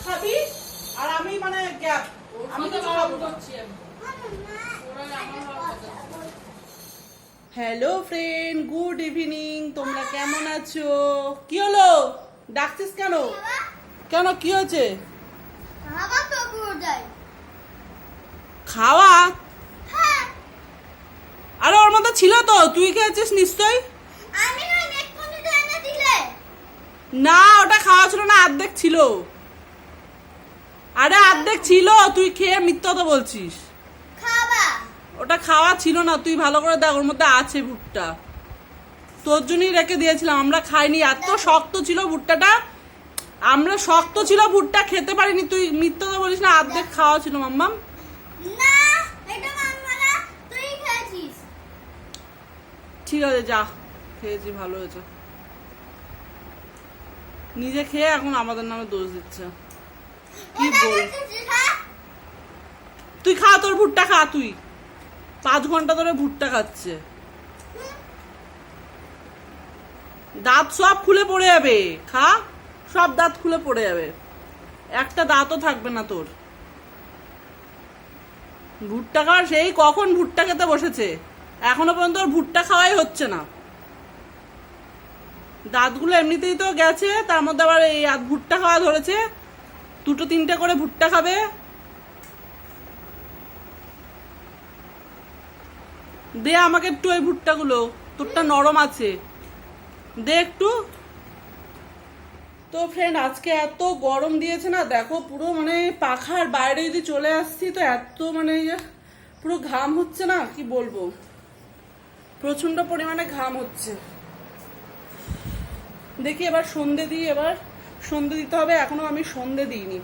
খাবি আর আমি মানে গ্যাপ, আমি তো খাবো করছি। Hello friend, good evening. তোমরা কেমন আছো? কি হলো, ডাকছিস কেন? কেন, কি হয়েছে? খাওয়া? আরে ওর মধ্যে ছিল তো, তুই খেয়েছিস নিশ্চয়ই। না, ওটা খাওয়া ছিল না, অর্ধেক ছিল। আরে অর্ধেক ছিল, তুই খেয়ে মিথ্যা তো বলছিস। ওটা খাওয়া ছিল না, তুই ভালো করে দেখ, ওর মধ্যে আছে ভুট্টা। তোর জন্যই রেখে দিয়েছিলাম, আমরা খাইনি। এত শক্ত ছিল ভুট্টাটা, আমরা শক্ত ছিল ভুট্টা খেতে পারিনি। তুই মিথ্যা তো বলিস না, অর্ধেক খাওয়া ছিল মাম্মাম। ঠিক আছে, যা, খেয়েছি, ভালো হয়েছে। নিজে খেয়ে এখন আমাদের নামে দোষ দিচ্ছে। কি বল, তুই খা, তোর ভুট্টা খা। তুই 5 ঘন্টা ধরে ভুট্টা খাচ্ছে, দাঁত সব খুলে পড়ে যাবে। খা, সব দাঁত খুলে পড়ে যাবে, একটা দাঁতও থাকবে না তোর। ভুট্টা খাওয়ার সেই কখন ভুট্টা খেতে বসেছে, এখনো পর্যন্ত ওর ভুট্টা খাওয়াই হচ্ছে না। দাঁতগুলো এমনিতেই তো গেছে, তার মধ্যে আবার এই ভুট্টা খাওয়া ধরেছে। 2-3টে করে ভুট্টা খাবে। দে আমাকে একটু ওই ভুট্টাগুলো, তোরটা নরম আছে, দে একটু। তো ফ্রেন্ড, আজকে এত গরম দিয়েছে না, দেখো পুরো মানে পাখার বাইরে যদি চলে আসছি তো এত মানে পুরো ঘাম হচ্ছে না, কি বলবো, প্রচন্ড পরিমাণে ঘাম হচ্ছে। দেখি এবার সন্ধে দিই, এবার সন্ধে দিতে হবে, এখনো আমি সন্ধে দিইনি,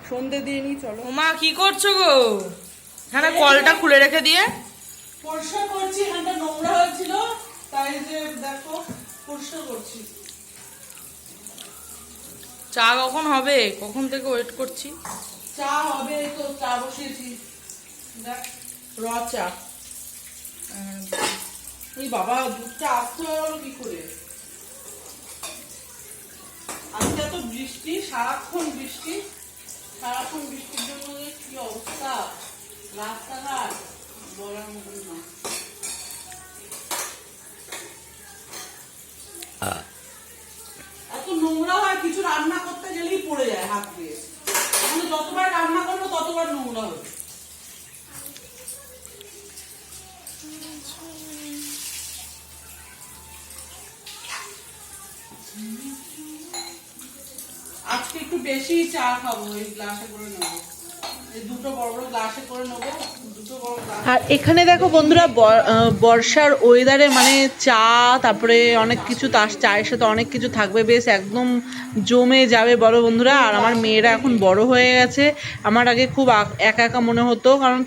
সন্ধে দিইনি। চলো। মা কি করছো গো? হ্যাঁ, কলটা খুলে রেখে দিয়ে পরিষ্কার করছি, এখানটা নোংরা হয়েছিল, তাই যে দেখো পরিষ্কার করছি। চা কখন হবে? কখন থেকে ওয়েট করছি। চা হবে, তো চা বসিয়েছি, দেখ, র চা। এই বাবা, দুধটা আসতে হলো কি করে? আজকে এত বৃষ্টি, সারাক্ষণ বৃষ্টি, সারাক্ষণ বৃষ্টির জন্য যে কি অবস্থা রাস্তাঘাট, বলার মতন না। এত নোংরা হয়, কিছু রান্না করতে গেলেই পড়ে যায় হাত দিয়ে। মানে যতবার রান্না করবো ততবার নোংরা হবে। আজকে একটু বেশি চা খাবো, এই গ্লাসে করে নেবো, এই দুটো বড় বড় গ্লাসে করে নেবো, দুটো বড় গ্লাস। আর এখানে দেখো বন্ধুরা, বর্ষার ওয়েদারে মানে চা, তারপরে অনেক কিছু, তার চায়ের সাথে অনেক কিছু থাকবে, বেশ একদম জমে যাবে বলো বন্ধুরা। আর আমার মেয়েরা এখন বড় হয়ে গেছে, আমার আগে খুব একা একা মনে হতো, কারণ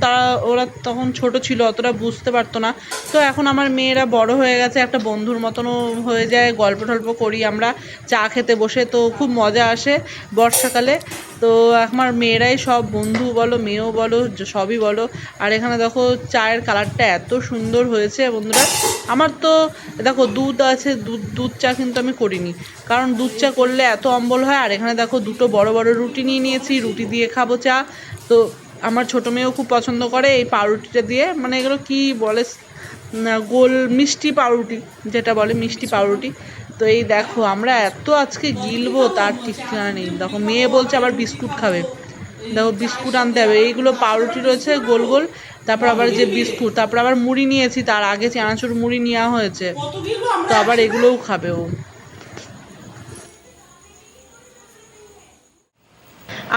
ওরা তখন ছোট ছিল, অতটা বুঝতে পারতো না। তো এখন আমার মেয়েরা বড় হয়ে গেছে, একটা বন্ধুর মতনও হয়ে যায়, গল্প টল্প করি আমরা চা খেতে বসে, তো খুব মজা আসে বর্ষাকালে। তো আমার মেয়েরাই সব, বন্ধু বলো, মেয়েও বলো, সবই বলো। আর এখানে দেখো চায়ের কালারটা এত সুন্দর হয়েছে বন্ধুরা। আমার তো দেখো দুধ আছে, দুধ চা কিন্তু আমি করিনি, কারণ দুধ চা করলে এত অম্বল হয়। আর এখানে দেখো দুটো বড় বড় রুটি নিয়ে নিয়েছি, রুটি দিয়ে খাবো চা। তো আমার ছোটো মেয়েও খুব পছন্দ করে এই পাউরুটিটা দিয়ে, মানে এগুলো কি বলে, গোল মিষ্টি পাউরুটি, যেটা বলে মিষ্টি পাউরুটি। তো এই দেখো আমরা এত আজকে গিলবো তার ঠিক ঠিকানা নেই। দেখো মেয়ে বলছে আবার বিস্কুট খাবে, দেখো বিস্কুট আনতে হবে। এইগুলো পাউরুটি রয়েছে গোল গোল, তারপর আবার যে বিস্কুট, তারপর আবার মুড়ি নিয়েছি, তার আগে চানাচুর মুড়ি নেওয়া হয়েছে, তো আবার এগুলোও খাবে ও।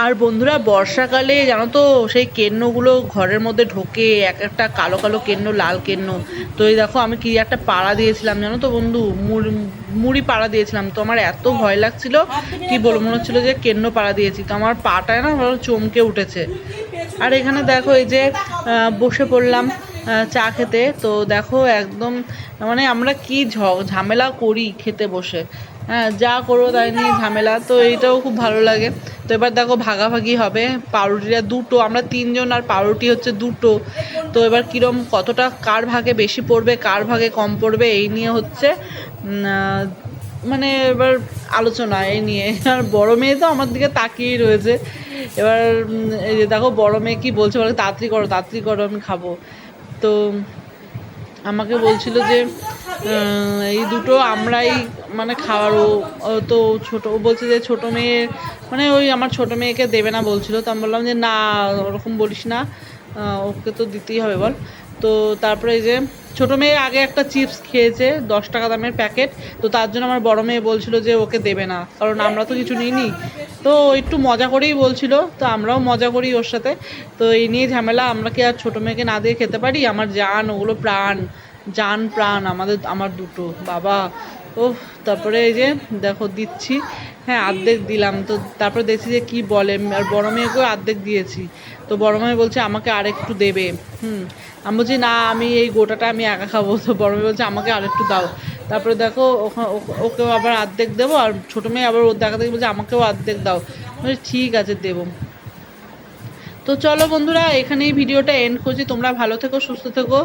আর বন্ধুরা, বর্ষাকালে জানো তো সেই কেন্নগুলো ঘরের মধ্যে ঢোকে, এক একটা কালো কালো কেন্ন, লাল কেন্ন। তো এই দেখো আমি কি একটা পাড়া দিয়েছিলাম জানো তো বন্ধু, মুড়ি পাড়া দিয়েছিলাম, তো আমার এত ভয় লাগছিল, কি বলবো, মনে হচ্ছিলো যে কেন্ন পাড়া দিয়েছি, তো আমার পাটায় না ভালো চমকে উঠেছে। আর এখানে দেখো এই যে বসে পড়লাম চা খেতে। তো দেখো একদম মানে আমরা কি ঝামেলা করি খেতে বসে, হ্যাঁ, যা করো তাই নিয়ে ঝামেলা, তো এইটাও খুব ভালো লাগে। তো এবার দেখো ভাগাভাগি হবে, পাউরুটিটা দুটো, আমরা 3জন, আর পাউরুটি হচ্ছে দুটো। তো এবার কিরম কতটা কার ভাগে বেশি পড়বে, কার ভাগে কম পড়বে, এই নিয়ে হচ্ছে মানে এবার আলোচনা এই নিয়ে। আর বড় মেয়ে তো আমার দিকে তাকিয়েই রয়েছে। এবার এই যে দেখো বড় মেয়ে কি বলছে, বলে তাড়াতাড়ি করো আমি খাবো। তো আমাকে বলছিল যে এই দুটো আমরাই মানে খাওয়ার, ও তো ছোটো, ও বলছে যে ছোটো মেয়ে মানে ওই আমার ছোটো মেয়েকে দেবে না বলছিল। তো আমি বললাম যে না ওরকম বলিস না, ওকে তো দিতেই হবে বল। তো তারপরে এই যে ছোটো মেয়ে আগে একটা চিপস খেয়েছে 10 টাকা দামের প্যাকেট, তো তার জন্য আমার বড় মেয়ে বলছিল যে ওকে দেবে না, কারণ আমরা তো কিছু নিইনি। তো একটু মজা করেই বলছিল, তো আমরাও মজা করি ওর সাথে। তো এই নিয়ে ঝামেলা, আমরা কি আর ছোটো মেয়েকে না দিয়ে খেতে পারি? আমার জান, ওগুলো প্রাণ, জান প্রাণ আমার দুটো বাবা। ও তারপরে এই যে দেখো দিচ্ছি, হ্যাঁ অর্ধেক দিলাম। তো তারপরে দেখছি যে কি বলে, আর বড় মেয়েকেও অর্ধেক দিয়েছি। তো বড় মেয়ে বলছে আমাকে আরেকটু দেবে। আমি বলছি না আমি এই গোটাটা আমি একা খাবো। তো বড় মেয়ে বলছে আমাকে আরেকটু দাও। তারপরে দেখো ওকেও আবার অর্ধেক দেবো, আর ছোটো মেয়ে আবার ওর দেখা দেখি বলছে আমাকেও অর্ধেক দাও। বলছি ঠিক আছে দেবো। তো চলো বন্ধুরা, এখানেই ভিডিওটা এন্ড করছি। তোমরা ভালো থেকো, সুস্থ থেকো।